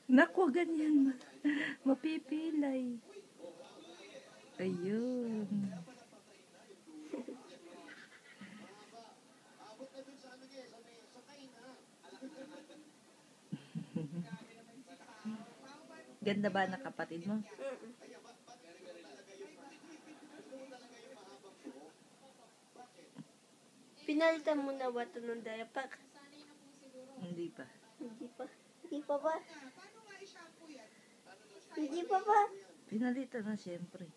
Naku, ganyan. Mapipilay. Ayun. Ganda ba na kapatid mo? Pinalitan mo na ba ito ng diaper? Hindi pa. Hindi pa. Hindi pa ba? Hindi pa ba? Pinalitan na siyempre.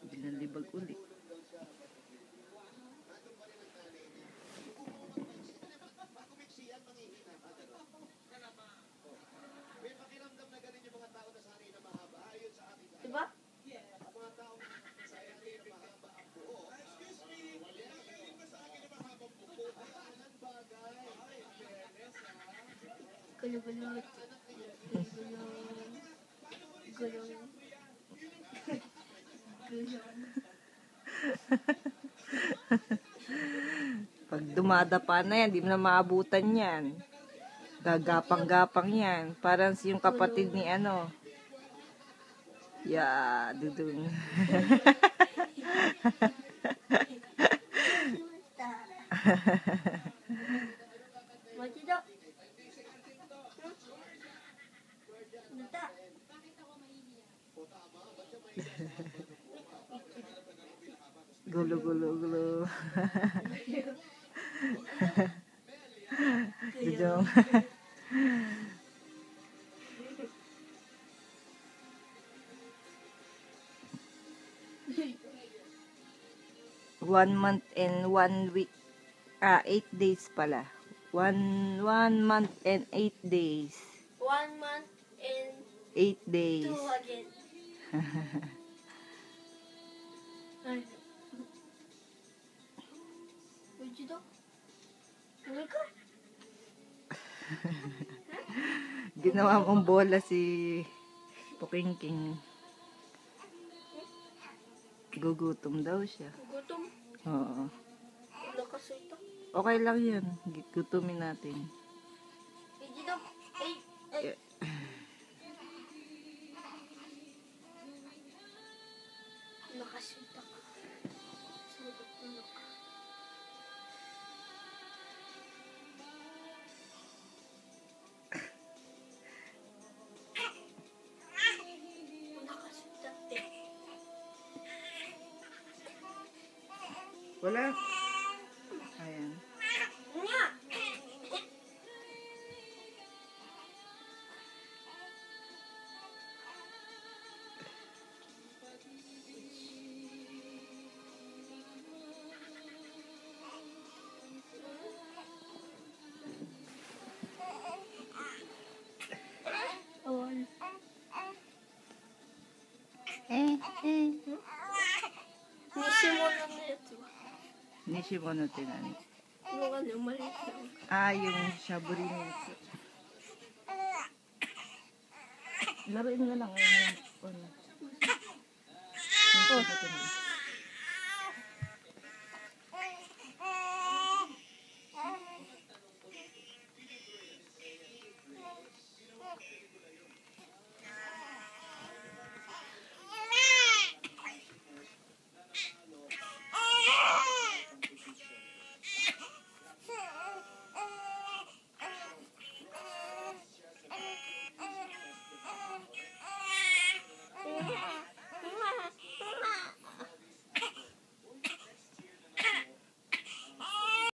Binalibag uli. Diba? Gulo-gulo. Gulo. Pag dumadapa na yan, di mo na maabutan yan. Gagapang-gapang yan. Parang yung kapatid ni ano. Ya, dudung. Mati daw. Mata. Gulo, gulo, gulo. Dudung. 1 month and 1 week. 8 days pala. 1 month and 8 days. 1 month and 8 days. 2 again. Ay. Mati daw. Ano ka? Ginawa mong bola si Pukingking. Gugutom daw siya. Gutom. Oo. Lakas ito. Okay lang yan. Gutumin natin. Mati daw. Ay. Ay. Lakas ito. Sugot na ka. Lakas ito. Wala. Ayan. Nga. Nishimono tinani. Yung ano, maliit lang. Yung shaburinetsu. Laruin mo na lang. Ano.